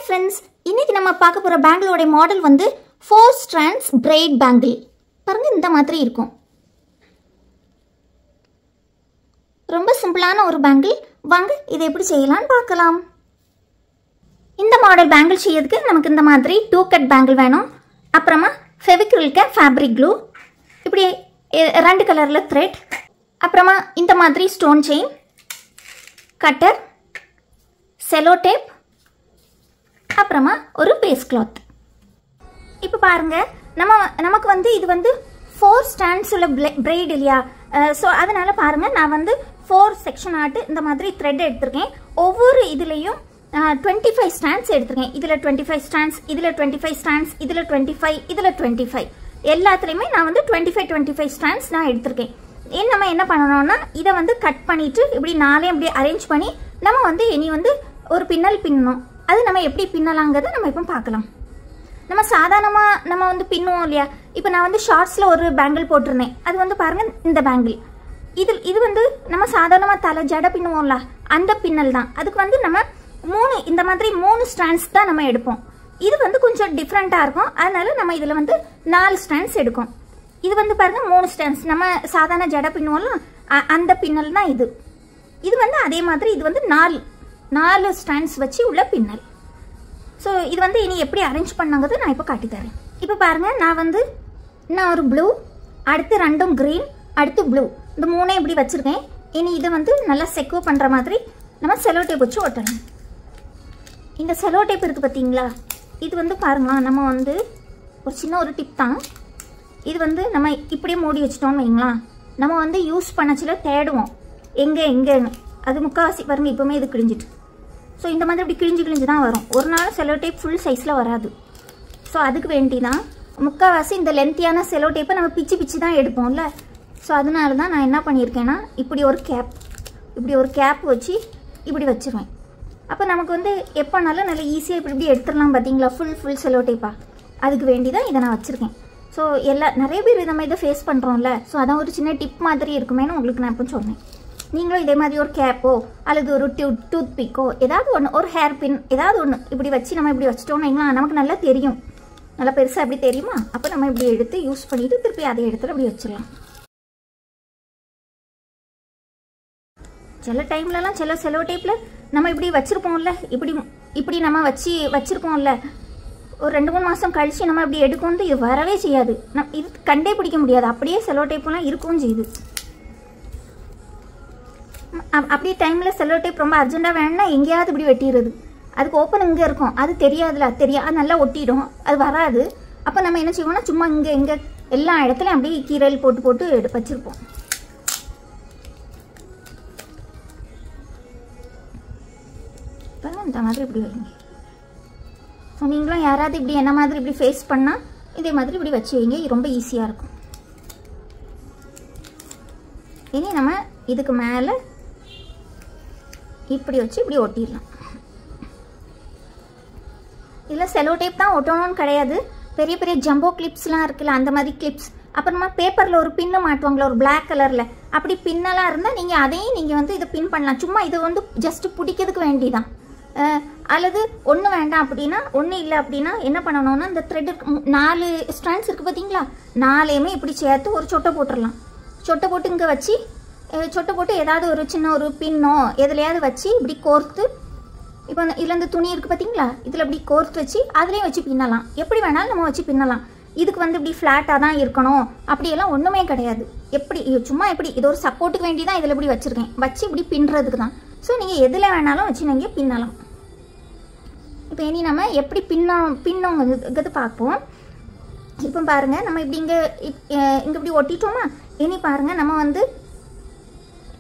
Friends, இன்னைக்கு நம்ம பார்க்க போகிற பேங்கிளோட மாடல் வந்து 4 strands braid பேங்கிள். பாருங்க, இந்த மாதிரி இருக்கும். ரொம்ப சிம்பிளான ஒரு பேங்கிள். வாங்க இதை எப்படி செய்யலாம்னு பார்க்கலாம். இந்த மாடல் பேங்கிள் செய்யறதுக்கு நமக்கு இந்த மாதிரி 2 கட் பேங்கிள் வேணும். அப்புறமா ஃபெவிக்ரில்க்கு ஃபேப்ரிக் க்ளூ, இப்படி 2 கலரில் த்ரெட், அப்புறமா இந்த மாதிரி stone chain, cutter, cello tape, அப்புறமா ஒரு பேஸ்ட் கிளாத். இப்போ பாருங்க, நமக்கு வந்து இது வந்து 4 strands உள்ள பிரைட் இல்லையா? ஸோ அதனால பாருங்க, நான் வந்து 4 செக்ஷன் ஆட்டு இந்த மாதிரி த்ரெட் எடுத்திருக்கேன். ஒவ்வொரு இதுலேயும் 25 strands எடுத்திருக்கேன். இதில் 25 strands, இதில் 25 strands, இதில் 25, இதில் 25, எல்லாத்துலேயுமே நான் வந்து 25 strands நான் எடுத்திருக்கேன். நம்ம என்ன பண்ணணும்னா, இதை வந்து கட் பண்ணிட்டு இப்படி நாளையும் இப்படி அரேஞ்ச் பண்ணி நம்ம வந்து இனி வந்து ஒரு பின்னல் பின்னணும். அது நம்ம எப்படி பின்னலாங்கிறத நம்ம இப்போ பார்க்கலாம். நம்ம சாதாரணமாக நம்ம வந்து பின்னுவோம் இல்லையா? இப்போ நான் வந்து ஷார்ட்ஸில் ஒரு பேங்கிள் போட்டிருந்தேன். அது வந்து பாருங்கள், இந்த பேங்கிள் இது வந்து நம்ம சாதாரணமாக தலை ஜடை பின்னுவோம்ல, அந்த பின்னல் தான். அதுக்கு வந்து நம்ம இந்த மாதிரி 3 strands தான் நம்ம எடுப்போம். இது வந்து கொஞ்சம் டிஃப்ரெண்ட்டாக இருக்கும். அதனால நம்ம இதில் வந்து 4 strands எடுக்கும். இது வந்து பாருங்கள் 3 strands. நம்ம சாதாரண ஜடை பின்னுவோம்ல, அந்த பின்னல் தான் இது. இது வந்து அதே மாதிரி இது வந்து 4 strands வச்சு உள்ள பின்னல். ஸோ இது வந்து இனி எப்படி அரேஞ்ச் பண்ணாங்கிறது நான் இப்போ காட்டித்தரேன். இப்போ பாருங்கள், நான் ஒரு ப்ளூ, அடுத்து 2 க்ரீன், அடுத்து ப்ளூ, இந்த 3 இப்படி வச்சுருக்கேன். இனி இதை வந்து நல்லா செக்யூர் பண்ணுற மாதிரி நம்ம செலோ டேப் வச்சு ஒட்டணும். இந்த செலோ டேப் இருக்குது பார்த்தீங்களா? இது வந்து பாருங்களா, நம்ம வந்து ஒரு சின்ன ஒரு டிப் தான். இது வந்து நம்ம இப்படியே மூடி வச்சிட்டோம்னு வைங்களா, நம்ம வந்து யூஸ் பண்ணச்சில தேடுவோம் எங்கேன்னு. அது முக்கால்வாசி பாருங்கள் இப்போவுமே இது கிழிஞ்சிட்டு. ஸோ இந்த மாதிரி இப்படி கிழிஞ்சு தான் வரும். ஒரு நாள் செலோ டேப் ஃபுல் சைஸில் வராது. ஸோ அதுக்கு வேண்டி தான் முக்கால்வாசி இந்த லென்த்தியான செலோ டேப்பை நம்ம பிச்சு தான் எடுப்போம்ல. ஸோ அதனால தான் நான் என்ன பண்ணியிருக்கேன்னா, இப்படி ஒரு கேப் வச்சு இப்படி வச்சுருவேன். அப்போ நமக்கு வந்து எப்போனாலும் நல்லா ஈஸியாக இப்படி எடுத்துடலாம். பார்த்தீங்களா, ஃபுல் செலோ டேப்பா. அதுக்கு வேண்டி தான் இதை நான் வச்சுருக்கேன். ஸோ நிறைய பேர் நம்ம இதை ஃபேஸ் பண்ணுறோம்ல. ஸோ அதான் ஒரு சின்ன டிப் மாதிரி இருக்குமேனு உங்களுக்கு நான் இப்போ சொன்னேன். நீங்களும் இதே மாதிரி ஒரு கேப்போ அல்லது ஒரு டூத் பிக்கோ ஏதாவது ஒன்று, ஒரு ஹேர் பின் ஏதாவது ஒன்று இப்படி வச்சு நம்ம இப்படி வச்சிட்டோம்னா நமக்கு நல்லா தெரியும், நல்லா பெருசாக எப்படி தெரியுமா? அப்போ நம்ம இப்படி எடுத்து யூஸ் பண்ணிவிட்டு திருப்பி அதே இடத்துல இப்படி வச்சிடலாம். சில டைம்லலாம் சில செலோ டேப்பில் நம்ம இப்படி வச்சுருப்போம்ல, இப்படி நம்ம வச்சுருப்போம்ல, ஒரு 2-3 மாதம் கழித்து நம்ம இப்படி எடுக்கணும், இது வரவே செய்யாது. இது கண்டே பிடிக்க முடியாது. அப்படியே செலோ டேப்பெலாம் இருக்கவும் செய்யுது. அப்படி டைமில் செலோ டேப் ரொம்ப அர்ஜென்ட்டாக வேணும்னா எங்கேயாவது இப்படி வெட்டிடுறது. அதுக்கு ஓப்பன் இங்கே இருக்கும், அது தெரியாதுல, அது நல்லா ஒட்டிடும், அது வராது. அப்போ நம்ம என்ன செய்வோம்னா, சும்மா இங்கே எல்லா இடத்துலையும் அப்படியே கீரையில் போட்டு வச்சுருப்போம். இந்த மாதிரி இப்படி வைங்க. ஸோ நீங்களும் யாராவது இப்படி என்ன மாதிரி இப்படி ஃபேஸ் பண்ணால் இதே மாதிரி இப்படி வச்சு வைங்க, ரொம்ப ஈஸியாக இருக்கும். இனி நம்ம இதுக்கு மேலே இப்படி வச்சு இப்படி ஒட்டிடலாம். இதில் செலோ டேப் தான் ஒட்டணும்னு கிடையாது. பெரிய ஜம்போ கிளிப்ஸ்லாம் இருக்குல்ல, அந்த மாதிரி கிளிப்ஸ், அப்புறமா பேப்பரில் ஒரு பின்னு மாட்டுவாங்களா, ஒரு பிளாக் கலரில், அப்படி பின்னெல்லாம் இருந்தால் நீங்கள் அதையும் நீங்கள் வந்து இதை பின் பண்ணலாம். சும்மா இதை வந்து ஜஸ்ட்டு பிடிக்கிறதுக்கு வேண்டிதான். அல்லது ஒன்று வேண்டாம் அப்படின்னா, ஒன்றும் இல்லை அப்படின்னா என்ன பண்ணணும்னா, இந்த த்ரெட் 4 strands இருக்குது பார்த்தீங்களா, 4யுமே இப்படி சேர்த்து ஒரு சொட்டை போட்டுடலாம். சொட்டை போட்டு இங்கே வச்சு சொட்டை போட்டு ஏதாவது ஒரு சின்ன ஒரு பின்னோ எதுலையாவது வச்சு இப்படி கோர்த்து, இப்போ இதில் இந்த துணி இருக்குது பார்த்தீங்களா, இதில் இப்படி கோர்த்து வச்சு அதுலேயும் வச்சு பின்னலாம். எப்படி வேணாலும் நம்ம வச்சு பின்னலாம். இதுக்கு வந்து இப்படி ஃப்ளாட்டாக தான் இருக்கணும் அப்படியெல்லாம் ஒன்றுமே கிடையாது. சும்மா எப்படி இது ஒரு சப்போர்ட்டுக்கு வேண்டி தான் இதில் இப்படி வச்சுருக்கேன், வச்சு இப்படி பின்னுறதுக்கு தான். ஸோ நீங்கள் எதில் வேணாலும் வச்சு நீங்கள் பின்னலாம். இப்போ இனி நம்ம எப்படி பின்னோங்கிறது பார்ப்போம். இப்போ பாருங்கள், நம்ம இப்படி இங்கே இப்படி ஒட்டிட்டோமா? இனி பாருங்கள், நம்ம வந்து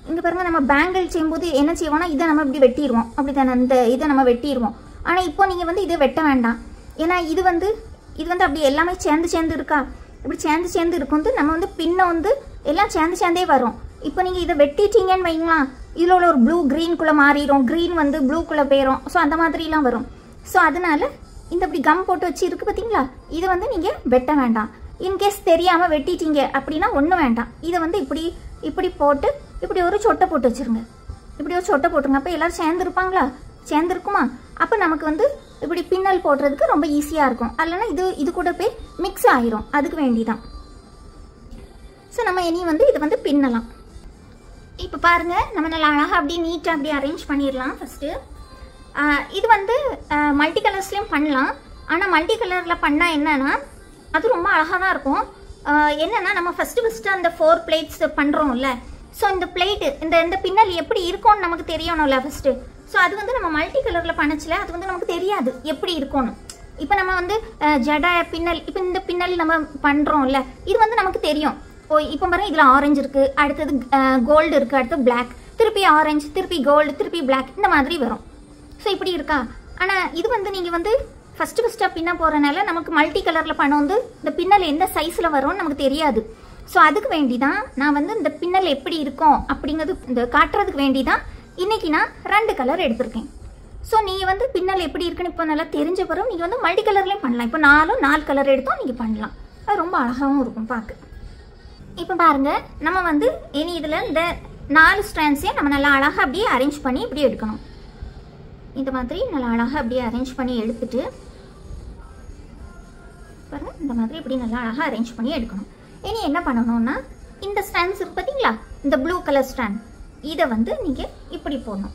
இங்கே பாருங்கள், நம்ம பேங்கிள் செய்யும்போது என்ன செய்வோம்னா, இதை நம்ம இப்படி வெட்டிடுவோம். அப்படி தானே, இதை நம்ம வெட்டிடுவோம். ஆனால் இப்போ நீங்கள் வந்து இதை வெட்ட வேண்டாம். ஏன்னா இது வந்து அப்படி எல்லாமே சேர்ந்து இருக்கா, இப்படி சேர்ந்து இருக்கும். நம்ம வந்து பின்ன வந்து எல்லாம் சேர்ந்தே வரும். இப்போ நீங்கள் இதை வெட்டிட்டீங்கன்னு வைங்களா, இதில் உள்ள ஒரு ப்ளூ க்ரீனுக்குள்ளே மாறிடும், க்ரீன் வந்து ப்ளூக்குள்ளே போயிடும். ஸோ அந்த மாதிரிலாம் வரும். ஸோ அதனால இந்த இப்படி கம் போட்டு வச்சு இருக்குது பார்த்தீங்களா, இதை வந்து நீங்கள் வெட்ட வேண்டாம். இன்கேஸ் தெரியாமல் வெட்டிட்டீங்க அப்படின்னா ஒன்றும் வேண்டாம். இதை வந்து இப்படி போட்டு இப்படி ஒரு சொட்டை போட்டு வச்சுருங்க. இப்படி ஒரு சொட்டை போட்டுருங்க. அப்போ எல்லோரும் சேர்ந்துருப்பாங்களா? சேர்ந்துருக்குமா? அப்போ நமக்கு வந்து இப்படி பின்னல் போடுறதுக்கு ரொம்ப ஈஸியாக இருக்கும். இல்லைன்னா இது கூட போய் மிக்ஸ் ஆயிரும், அதுக்கு வேண்டிதான். ஸோ நம்ம இனி வந்து இதை வந்து பின்னலாம். இப்போ பாருங்கள், நம்ம நல்லா அழகாக அப்படியே நீட்டாக அப்படியே அரேஞ்ச் பண்ணிடலாம். ஃபஸ்ட்டு இது வந்து மல்டி கலர்ஸ்லேயும் பண்ணலாம். ஆனால் மல்டி கலரில் பண்ணால் என்னன்னா அது ரொம்ப அழகாக தான் இருக்கும். என்னென்னா நம்ம ஃபஸ்ட்டு அந்த 4 பிளேட்ஸ் பண்ணுறோம்ல, ஸோ இந்த பிளேட்டு இந்த பின்னல் எப்படி இருக்கும்னு நமக்கு தெரியணும்ல ஃபஸ்ட்டு. ஸோ அது வந்து நம்ம மல்டி கலரில் பண்ணச்சில் அது வந்து நமக்கு தெரியாது எப்படி இருக்கும்னு. இப்போ நம்ம வந்து ஜடை பின்னல், இப்போ இந்த பின்னல் நம்ம பண்ணுறோம்ல, இது வந்து நமக்கு தெரியும். இப்போ பாருங்க, இதில் ஆரஞ்சு இருக்குது, அடுத்தது கோல்டு இருக்குது, அடுத்து பிளாக், திருப்பி ஆரஞ்சு, திருப்பி கோல்டு, திருப்பி பிளாக், இந்த மாதிரி வரும். ஸோ இப்படி இருக்கா. ஆனால் இது வந்து நீங்கள் வந்து ஃபஸ்ட்டாக பின்ன போகிறனால நமக்கு மல்டி கலரில் பண்ண வந்து இந்த பின்னல் எந்த சைஸில் வரும்னு நமக்கு தெரியாது. ஸோ அதுக்கு வேண்டி தான் நான் வந்து இந்த பின்னல் எப்படி இருக்கும் அப்படிங்கிறது இந்த காட்டுறதுக்கு வேண்டி தான் இன்றைக்கி நான் 2 கலர் எடுத்திருக்கேன். ஸோ நீங்கள் வந்து பின்னல் எப்படி இருக்குன்னு இப்போ நல்லா தெரிஞ்ச பிறகு நீங்கள் வந்து மல்டி கலர்லேயும் பண்ணலாம். இப்போ 4 கலர் எடுத்தோம் நீங்கள் பண்ணலாம். அது ரொம்ப அழகாகவும் இருக்கும் பார்க்க. இப்போ பாருங்கள், நம்ம வந்து இனி இதில் இந்த 4 ஸ்ட்ராண்ட்ஸையும் நம்ம நல்லா அழகாக அப்படியே அரேஞ்ச் பண்ணி இப்படி எடுக்கணும். இந்த மாதிரி நல்லா அழகாக அப்படியே அரேஞ்ச் பண்ணி எடுத்துட்டு பாருங்கள், இந்த மாதிரி இப்படி நல்லா அழகாக அரேஞ்ச் பண்ணி எடுக்கணும். இனி என்ன பண்ணணும்னா, இந்த ஸ்ட்ராண்ட்ஸ் இருக்கு பார்த்தீங்களா, இந்த ப்ளூ கலர் ஸ்ட்ராண்ட், இதை வந்து நீங்கள் இப்படி போடணும்.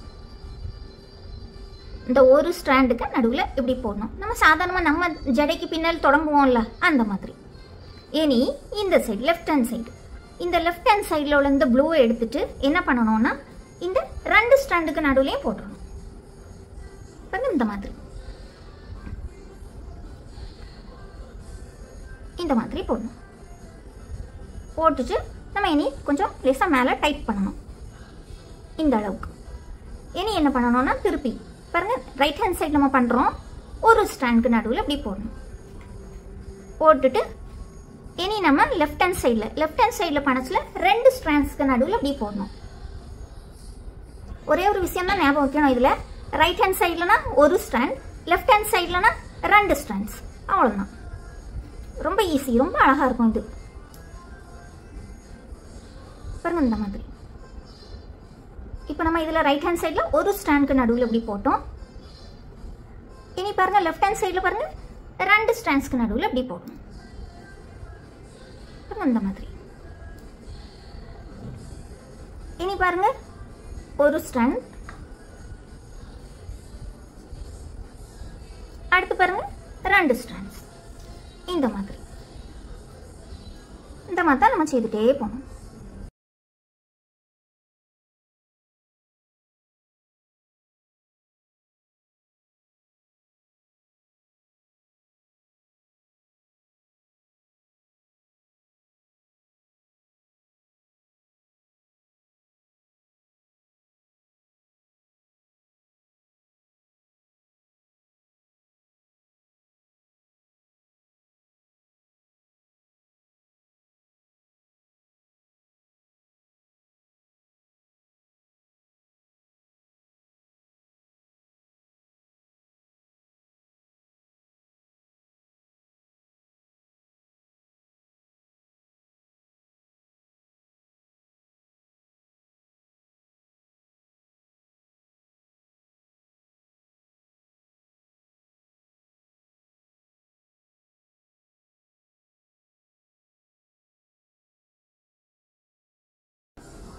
இந்த ஒரு ஸ்ட்ராண்டுக்கு நடுவில் இப்படி போடணும். நம்ம சாதாரணமாக நம்ம ஜடைக்கு பின்னல் தொடங்குவோம்ல, அந்த மாதிரி. இனி இந்த சைடு லெஃப்ட் ஹேண்ட் சைடு, இந்த லெஃப்ட் ஹேண்ட் சைடில் உள்ள இந்த ப்ளூவை எடுத்துட்டு என்ன பண்ணணும்னா இந்த 2 ஸ்ட்ராண்டுக்கு நடுவுலையும் போட்டுடணும். இந்த மாதிரி இந்த மாதிரி போடணும். போட்டுட்டு நம்ம இனி கொஞ்சம் லேசாக மேலே டைட் பண்ணணும் இந்த அளவுக்கு. இனி என்ன பண்ணணும்னா திருப்பி பாருங்கள், ரைட் ஹேண்ட் சைடு நம்ம பண்ணுறோம், ஒரு ஸ்ட்ராண்டுக்கு நடுவில் இப்படி போடணும். போட்டுட்டு இனி நம்ம லெஃப்ட் ஹேண்ட் சைடில் பண்ணச்சில் 2 ஸ்ட்ராண்ட்ஸ்க்கு நடுவில் இப்படி போடணும். ஒரே ஒரு விஷயம் தான் ஞாபகம் வைக்கணும், இதில் ரைட் ஹேண்ட் சைட்லனா ஒரு ஸ்ட்ராண்ட், லெஃப்ட் ஹேண்ட் சைட்லனா 2 ஸ்ட்ராண்ட்ஸ், அவ்வளோதான். ரொம்ப ஈஸி, ரொம்ப அழகாக இருக்கும் இது. பாருங்க இந்த மாதிரி. இப்போ நம்ம இதில் ரைட் ஹேண்ட் சைடில் ஒரு ஸ்ட்ராண்டுக்கு நடுவில் இப்படி போட்டோம். இனி பாருங்கள், லெஃப்ட் ஹேண்ட் சைடில் பாருங்கள் 2 ஸ்ட்ராண்ட்ஸ்க்கு நடுவில் இப்படி போடணும். இந்த மாதிரி. இனி பாருங்க, ஒரு ஸ்ட்ராண்ட், அடுத்து பாருங்க 2 ஸ்ட்ராண்ட்ஸ், இந்த மாதிரி தான் நம்ம செய்துட்டே போகணும்.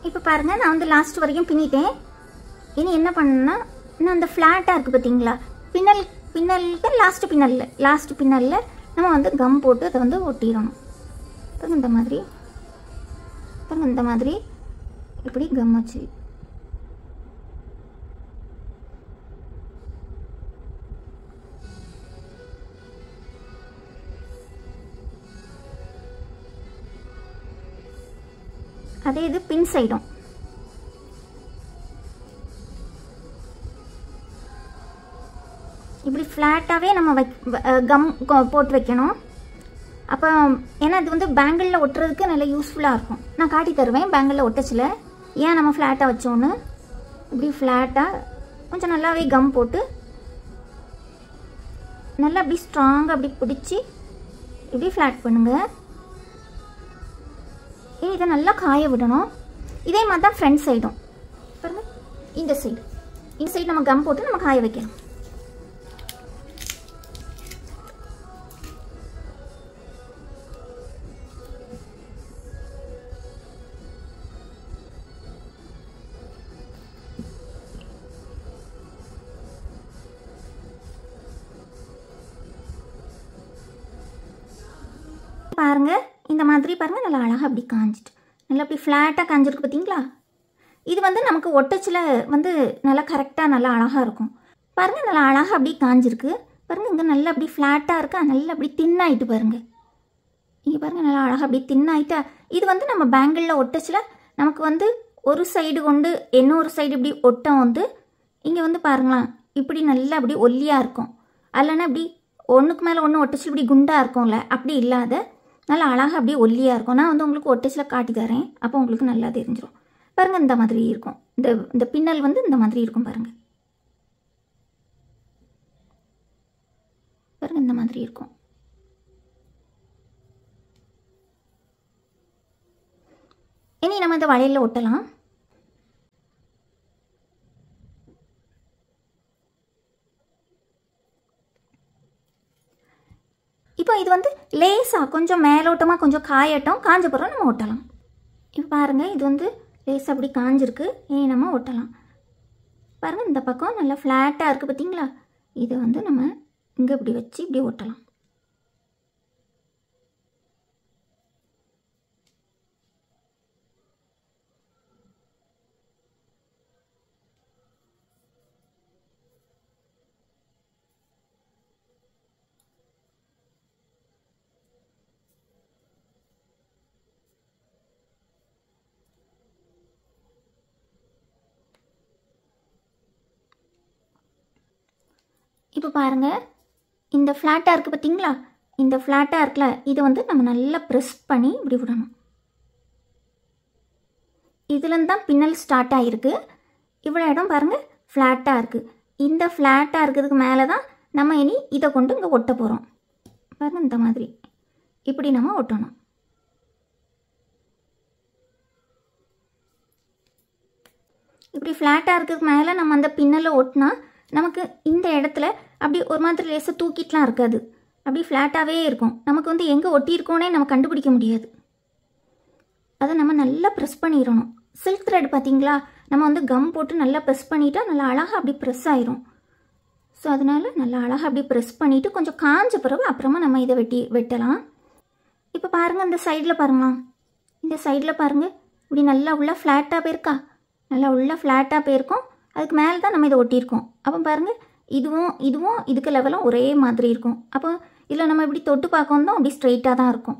இப்போ பாருங்கள், நான் வந்து லாஸ்ட் வரைக்கும் பின்னிட்டேன். இனி என்ன பண்ணணும்னா, இன்னும் அந்த ஃப்ளாட்டாக இருக்குது பார்த்தீங்களா, பின்னலுக்கு லாஸ்ட் பின்னலில் நம்ம வந்து கம் போட்டு அதை வந்து ஒட்டிடணும். பாருங்க இந்த மாதிரி, பாருங்க இந்த மாதிரி இப்படி கம் வச்சு அதே இது பின் சைடும் இப்படி ஃப்ளாட்டாகவே நம்ம கம் போட்டு வைக்கணும். அப்போ ஏன்னா இது வந்து பேங்கிளில் ஒட்டுறதுக்கு நல்லா யூஸ்ஃபுல்லாக இருக்கும். நான் காட்டி தருவேன் பேங்கிளில் ஒட்டச்சில் ஏன் நம்ம ஃப்ளாட்டாக வச்சோன்னு. இப்படி ஃப்ளாட்டாக கொஞ்சம் நல்லாவே கம் போட்டு நல்லா அப்படி ஸ்ட்ராங்காக அப்படி பிடிச்சி இப்படி ஃப்ளாட் பண்ணுங்கள். இதை நல்லா காய விடணும். இதே மாதிரி தான் ஃப்ரண்ட் சைடும் பாருங்கள், இந்த சைடு நம்ம கம் போட்டு நம்ம காய வைக்கணும். பாருங்கள் இந்த மாதிரி பாருங்கள் நல்லா அழகாக அப்படி காஞ்சிட்டு நல்லா அப்படி ஃப்ளாட்டாக காஞ்சிருக்கு பார்த்தீங்களா. இது வந்து நமக்கு ஒட்டச்சில் வந்து நல்லா கரெக்டாக நல்லா அழகாக இருக்கும். பாருங்கள் நல்லா அழகாக அப்படி காஞ்சிருக்கு பாருங்கள். இங்கே நல்லா அப்படி ஃப்ளாட்டாக இருக்கா, நல்லா அப்படி தின்னாயிட்டு பாருங்கள். இங்கே பாருங்கள் நல்லா அழகாக அப்படி தின்னாயிட்டா. இது வந்து நம்ம பேங்கிளில் ஒட்டச்சில் நமக்கு வந்து ஒரு சைடு கொண்டு இன்னொரு சைடு இப்படி ஒட்டம் வந்து இங்கே வந்து பாருங்களேன் இப்படி நல்லா அப்படி ஒல்லியாக இருக்கும். அல்லனா அப்படி ஒன்றுக்கு மேலே ஒன்று ஒட்டச்சில் இப்படி குண்டாக இருக்கும்ல, அப்படி இல்லாத நல்லா அழகாக அப்படியே ஒல்லியாக இருக்கும். நான் வந்து உங்களுக்கு ஒட்டச்சில் காட்டி தரேன், அப்போ உங்களுக்கு நல்லா தெரிஞ்சிடும். பாருங்கள் இந்த மாதிரி இருக்கும். இந்த பின்னல் வந்து இந்த மாதிரி இருக்கும் பாருங்கள். பாருங்கள் இந்த மாதிரி இருக்கும். இனி நம்ம இந்த வளையலில் ஒட்டலாம். இப்போ இது வந்து லேசாக கொஞ்சம் மேலோட்டமாக கொஞ்சம் காயட்டும், காஞ்ச பிறகு நம்ம ஒட்டலாம். இப்போ பாருங்கள் இது வந்து லேசாக அப்படி காஞ்சிருக்கு. இனி நம்ம ஒட்டலாம். பாருங்கள் இந்த பக்கம் நல்லா ஃப்ளாட்டாக இருக்குது பார்த்தீங்களா. இதை வந்து நம்ம இங்கே இப்படி வச்சு இப்படி ஒட்டலாம். இப்போ பாருங்கள் இந்த ஃப்ளாட்டாக இருக்குது பார்த்தீங்களா. இந்த ஃப்ளாட்டாக இருக்குல்ல, இதை வந்து நம்ம நல்லா ப்ரெஸ் பண்ணி இப்படி விடணும். இதுலேருந்து தான் பின்னல் ஸ்டார்ட் ஆகிருக்கு. இவ்வளோ இடம் பாருங்கள் ஃப்ளாட்டாக இருக்குது. இந்த ஃப்ளாட்டாக இருக்கிறதுக்கு மேலே தான் நம்ம இனி இதை கொண்டு இங்கே ஒட்ட போகிறோம். பாருங்கள் இந்த மாதிரி இப்படி நம்ம ஒட்டணும். இப்படி ஃப்ளாட்டாக இருக்கிறதுக்கு மேலே நம்ம அந்த பின்னலை ஒட்டினா நமக்கு இந்த இடத்துல அப்படி ஒரு மாதிரி லேசாக தூக்கிட்டுலாம் இருக்காது, அப்படி ஃப்ளாட்டாகவே இருக்கும். நமக்கு வந்து எங்கே ஒட்டியிருக்கோன்னே நம்ம கண்டுபிடிக்க முடியாது. அதை நம்ம நல்லா ப்ரெஸ் பண்ணிடணும். சில்க் த்ரெட் பார்த்தீங்களா, நம்ம வந்து கம் போட்டு நல்லா ப்ரெஸ் பண்ணிட்டா நல்லா அழகாக அப்படி ப்ரெஸ் ஆயிரும். ஸோ அதனால் நல்லா அழகாக அப்படி ப்ரெஸ் பண்ணிவிட்டு கொஞ்சம் காஞ்ச பிறகு அப்புறமா நம்ம இதை வெட்டலாம். இப்போ பாருங்கள் இந்த சைடில் பாருங்களா, இந்த சைடில் பாருங்கள் இப்படி நல்லா உள்ள ஃப்ளாட்டாக போயிருக்கா, நல்லா உள்ள ஃப்ளாட்டாக போயிருக்கோம். அதுக்கு மேலே தான் நம்ம இதை ஒட்டியிருக்கோம். அப்போ பாருங்கள் இதுவும் இதுக்கு லெவலும் ஒரே மாதிரி இருக்கும். அப்போ இதில் நம்ம இப்படி தொட்டு பார்க்கவும் தான் அப்படி ஸ்ட்ரெயிட்டாக தான் இருக்கும்.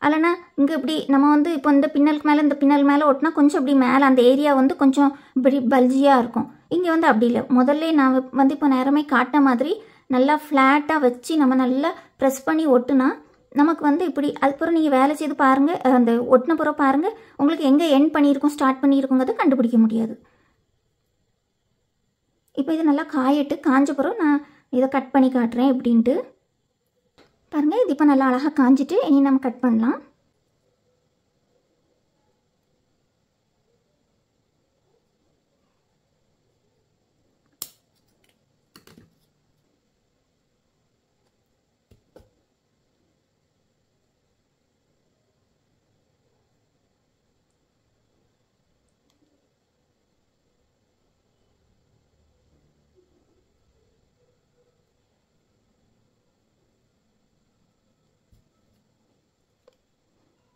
அல்லனா இங்கே இப்படி நம்ம வந்து இப்போ இந்த பின்னலுக்கு மேலே இந்த பின்னல் மேலே ஒட்டினா கொஞ்சம் இப்படி மேலே அந்த ஏரியா வந்து கொஞ்சம் இப்படி பல்ஜியாக இருக்கும். இங்கே வந்து அப்படி இல்லை. முதல்ல நான் வந்து இப்போ நேரமே காட்டின மாதிரி நல்லா ஃப்ளாட்டாக வச்சு நம்ம நல்லா ப்ரெஸ் பண்ணி ஒட்டுனா நமக்கு வந்து இப்படி அதுக்கப்புறம் நீங்கள் வேலை செய்து பாருங்கள், அந்த ஒட்டின பிறகு பாருங்கள் உங்களுக்கு எங்கே எண்ட் பண்ணியிருக்கோம் ஸ்டார்ட் பண்ணியிருக்கோங்கிறது கண்டுபிடிக்க முடியாது. இப்போ இது நல்லா காயட்டு, காஞ்ச பிறகு நான் இதை கட் பண்ணி காட்டுறேன் எப்படின்ட்டு. பாருங்கள் இது இப்போ நல்லா அழகாக காஞ்சிட்டு இனி நம்ம கட் பண்ணலாம்.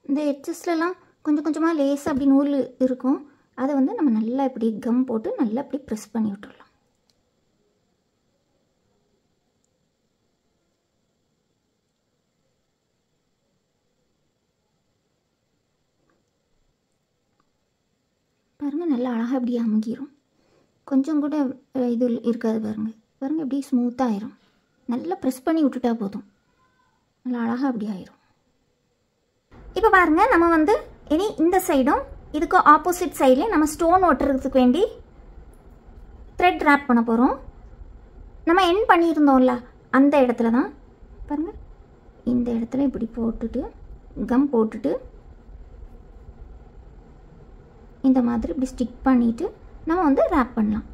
இந்த எட்ஜஸ்லலாம் கொஞ்சம் கொஞ்சமாக லேசாக அப்படி நூல் இருக்கும். அதை வந்து நம்ம நல்லா இப்படி கம் போட்டு நல்லா இப்படி ப்ரெஸ் பண்ணி விட்டுடலாம். பாருங்கள் நல்லா அழகாக இப்படி அமுங்கிடும். கொஞ்சம் கூட இது இருக்காது பாருங்கள். பாருங்கள் இப்படி ஸ்மூத்தாக ஆயிரும். நல்லா ப்ரெஸ் பண்ணி விட்டுட்டா போதும், நல்லா அழகாக அப்படி ஆயிரும். இப்போ பாருங்கள் நம்ம வந்து இனி இந்த சைடும் இதுக்கு ஆப்போசிட் சைட்லேயும் நம்ம ஸ்டோன் ஒட்டுறதுக்கு வேண்டி த்ரெட் ரேப் பண்ண போகிறோம். நம்ம எண்ட் பண்ணியிருந்தோம்ல அந்த இடத்துல தான் பாருங்கள், இந்த இடத்துல இப்படி போட்டுட்டு கம் போட்டுட்டு இந்த மாதிரி இப்படி ஸ்டிக் பண்ணிவிட்டு நம்ம வந்து ரேப் பண்ணலாம்.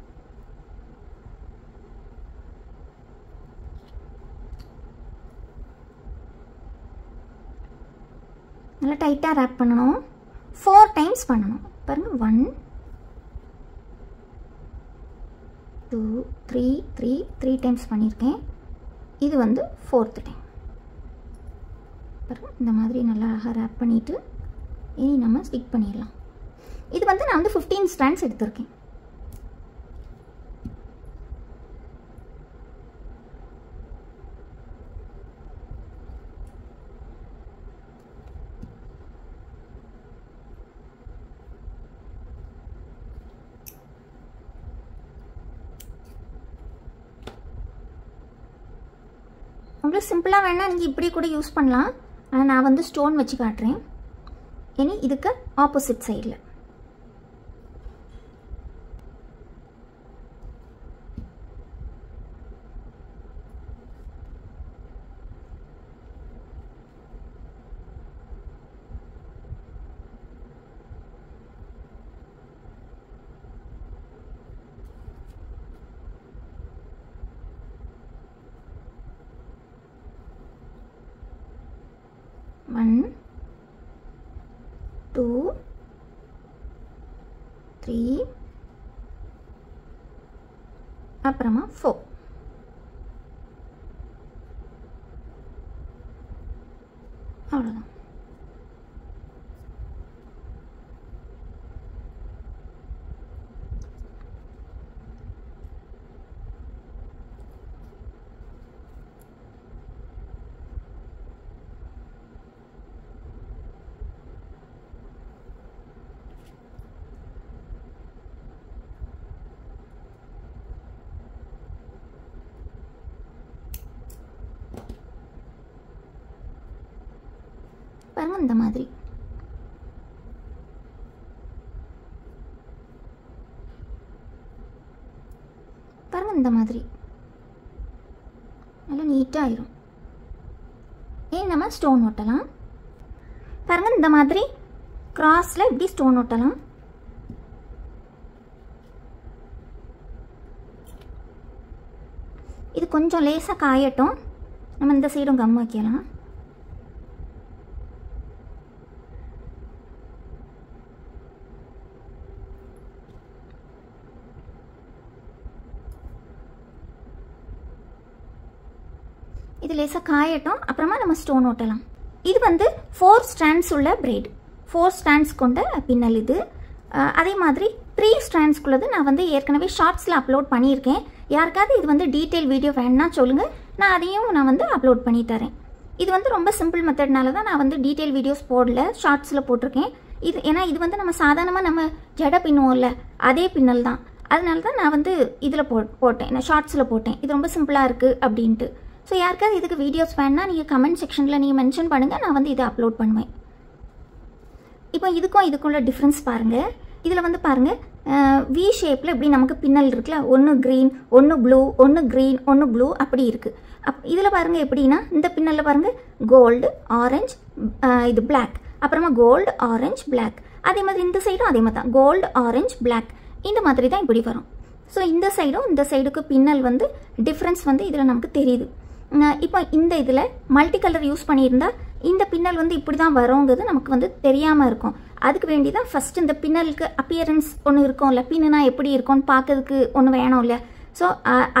நல்லா டைட்டாக ரேப் பண்ணணும். 4 டைம்ஸ் பண்ணணும். பாருங்கள் 1 2 3 டைம்ஸ் பண்ணியிருக்கேன். இது வந்து 4th டைம். பாருங்க இந்த மாதிரி நல்லா அழகாக ரேப் பண்ணிவிட்டு இனி நம்ம ஸ்டிக் பண்ணிடலாம். இது வந்து நான் வந்து 15 ஸ்ட்ராண்ட்ஸ் எடுத்திருக்கேன். உங்களுக்கு சிம்பிளாக வேணால் நீங்கள் இப்படி கூட யூஸ் பண்ணலாம். ஆனால் நான் வந்து ஸ்டோன் வச்சு காட்டுறேன். இனி இதுக்கு ஆப்போசிட் சைடில் One, 2, 3, அப்புறமா 4. அவ்வளோதான். பாருங்க இந்த மாதிரி பாருங்க இந்த மாதிரி நல்லா நீட்டாக ஆயிரும். ஏன் நம்ம ஸ்டோன் ஒட்டலாம். பாருங்க இந்த மாதிரி கிராஸில் இப்படி ஸ்டோன் ஒட்டலாம். இது கொஞ்சம் லேசாக காயட்டும். நம்ம இந்த சைடும் கம் வைக்கலாம். இது லேசாக காயட்டும். அப்புறமா நம்ம ஸ்டோன் ஓட்டலாம். இது வந்து 4 ஸ்ட்ராண்ட்ஸ் உள்ள பிரைட், 4 ஸ்ட்ராண்ட்ஸ் கொண்ட பின்னல் இது. அதே மாதிரி 3 ஸ்ட்ராண்ட்ஸ்குள்ளது நான் வந்து ஏற்கனவே ஷார்ட்ஸில் அப்லோட் பண்ணியிருக்கேன். யாருக்காவது இது வந்து டீட்டெயில் வீடியோ வேணுன்னா சொல்லுங்கள், நான் அதையும் நான் வந்து அப்லோட் பண்ணி தரேன். இது வந்து ரொம்ப சிம்பிள் மெத்தட்னால தான் நான் வந்து டீட்டெயில் வீடியோஸ் போடல, ஷார்ட்ஸில் போட்டிருக்கேன். இது ஏன்னா இது வந்து நம்ம சாதாரணமாக நம்ம ஜடை பின்னுவோம்ல அதே பின்னல் தான். அதனால தான் நான் வந்து இதில் போட்டேன், நான் ஷார்ட்ஸில் போட்டேன். இது ரொம்ப சிம்பிளாக இருக்குது அப்படின்ட்டு. ஸோ யாருக்காவது இதுக்கு வீடியோஸ் வேணுன்னா நீங்கள் கமெண்ட் செக்ஷனில் நீங்கள் மென்ஷன் பண்ணுங்கள், நான் வந்து இதை அப்லோட் பண்ணுவேன். இப்போ இதுக்கும் இதுக்குள்ள டிஃப்ரென்ஸ் பாருங்கள். இதில் வந்து பாருங்கள் வி ஷேப்பில் இப்படி நமக்கு பின்னல் இருக்குல்ல, ஒன்று க்ரீன் ஒன்று ப்ளூ, ஒன்று க்ரீன் ஒன்று ப்ளூ அப்படி இருக்குது. இதில் பாருங்கள் எப்படின்னா இந்த பின்னலில் பாருங்கள் கோல்டு ஆரஞ்ச் இது பிளாக், அப்புறமா கோல்டு ஆரஞ்ச் பிளாக். அதே மாதிரி இந்த சைடும் அதே மாதிரி தான் கோல்டு ஆரஞ்ச் பிளாக், இந்த மாதிரி தான் இப்படி வரும். ஸோ இந்த சைடும் இந்த சைடுக்கு பின்னல் வந்து டிஃப்ரென்ஸ் வந்து இதில் நமக்கு தெரியுது. இப்போ இந்த இதில் மல்டி கலர் யூஸ் பண்ணியிருந்தா இந்த பின்னல் வந்து இப்படி தான் வருங்கிறது நமக்கு வந்து தெரியாமல் இருக்கும். அதுக்கு வேண்டி தான் ஃபஸ்ட்டு இந்த பின்னலுக்கு அப்பியரன்ஸ் ஒன்று இருக்கும்ல, பின்னுனா எப்படி இருக்கும்னு பார்க்கறதுக்கு ஒன்று வேணும் இல்லையா. ஸோ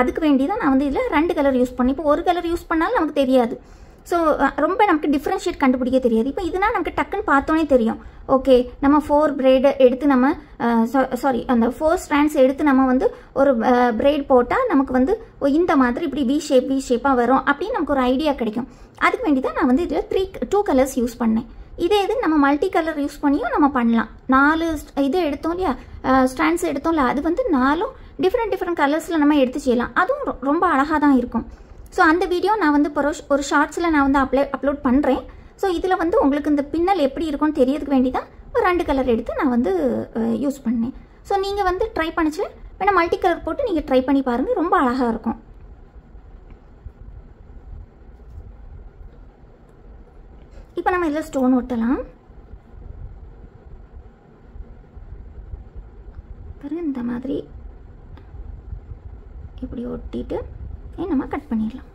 அதுக்கு வேண்டி தான் நான் வந்து இதில் 2 கலர் யூஸ் பண்ணேன். இப்போ ஒரு கலர் யூஸ் பண்ணாலும் நமக்கு தெரியாது. ஸோ ரொம்ப நமக்கு டிஃப்ரென்ஷியேட் கண்டுபிடிக்க தெரியாது. இப்போ இதுனா நமக்கு டக்குன்னு பார்த்தோன்னே தெரியும். ஓகே நம்ம 4 பிரைடு எடுத்து நம்ம அந்த 4 ஸ்ட்ராண்ட்ஸ் எடுத்து நம்ம வந்து ஒரு பிரைட் போட்டால் நமக்கு வந்து இந்த மாதிரி இப்படி வி ஷேப்பாக வரும் அப்படின்னு நமக்கு ஒரு ஐடியா கிடைக்கும். அதுக்கு வேண்டி தான் நான் வந்து இதில் 2 கலர்ஸ் யூஸ் பண்ணேன். இதே இது நம்ம மல்டி கலர் யூஸ் பண்ணியும் நம்ம பண்ணலாம். 4 இது எடுத்தோம் இல்லையா, ஸ்ட்ராண்ட்ஸ் எடுத்தோம்ல, அது வந்து 4 டிஃப்ரெண்ட் கலர்ஸில் நம்ம எடுத்து செய்யலாம். அதுவும் ரொம்ப அழகாக தான் இருக்கும். ஸோ அந்த வீடியோ நான் வந்து ஒரு ஷார்ட்ஸில் நான் வந்து அப்லோட் பண்ணுறேன். ஸோ இதில் வந்து உங்களுக்கு இந்த பின்னல் எப்படி இருக்கும்னு தெரியறதுக்கு வேண்டி தான் ஒரு 2 கலர் எடுத்து நான் வந்து யூஸ் பண்ணேன். ஸோ நீங்கள் வந்து ட்ரை பண்ணிச்சு வேணால் மல்டி கலர் போட்டு நீங்கள் ட்ரை பண்ணி பாருங்கள், ரொம்ப அழகாக இருக்கும். இப்போ நம்ம இதில் ஸ்டோன் ஒட்டலாம். பாருங்க இந்த மாதிரி இப்படி ஒட்டிட்டு நம்ம கட் பண்ணிடலாம்.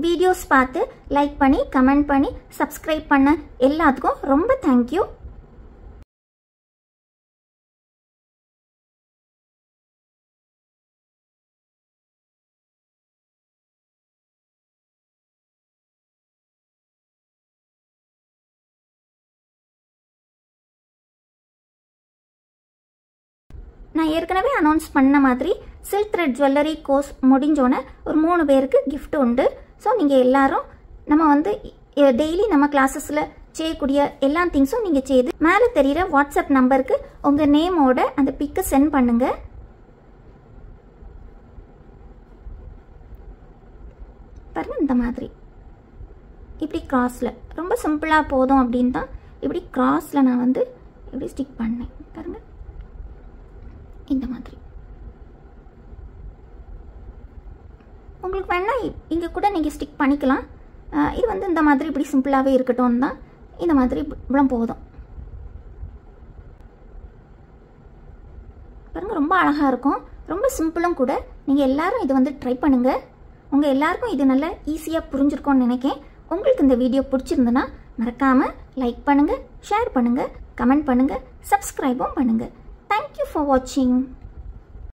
வீடியோஸ் பார்த்து லைக் பண்ணி கமெண்ட் பண்ணி சப்ஸ்கிரைப் பண்ண எல்லாத்துக்கும் ரொம்ப தேங்க்யூ. நான் ஏற்கனவே அனௌன்ஸ் பண்ண மாதிரி சில்க் த்ரெட் ஜுவல்லரி கோர்ஸ் முடிஞ்சோன்னே ஒரு 3 பேருக்கு gift உண்டு. ஸோ நீங்கள் எல்லாரும் நம்ம வந்து டெய்லி நம்ம கிளாஸஸில் செய்யக்கூடிய எல்லா திங்ஸும் நீங்கள் செய்து மேலே தெரிகிற வாட்ஸ்அப் நம்பருக்கு உங்கள் நேமோட அந்த பிக்கை சென்ட் பண்ணுங்கள். பாருங்கள், இந்த மாதிரி இப்படி கிராஸில் ரொம்ப சிம்பிளாக போதும் அப்படின்னு தான் இப்படி கிராஸில் நான் வந்து இப்படி ஸ்டிக் பண்ணேன். பாருங்கள், இந்த மாதிரி உங்களுக்கு வேணால் இங்கே கூட நீங்கள் ஸ்டிக் பண்ணிக்கலாம். இது வந்து இந்த மாதிரி இப்படி சிம்பிளாகவே இருக்கட்டும் தான். இந்த மாதிரி இவ்வளோ போதும். பாருங்கள், ரொம்ப அழகாக இருக்கும், ரொம்ப சிம்பிளும் கூட. நீங்கள் எல்லாரும் இது வந்து ட்ரை பண்ணுங்கள். உங்கள் எல்லாருக்கும் இது நல்லா ஈஸியாக புரிஞ்சிருக்கும்னு நினைக்கிறேன். உங்களுக்கு இந்த வீடியோ பிடிச்சிருந்துன்னா மறக்காமல் லைக் பண்ணுங்கள், ஷேர் பண்ணுங்கள், கமெண்ட் பண்ணுங்கள், சப்ஸ்கிரைபும் பண்ணுங்கள். Thank you for watching.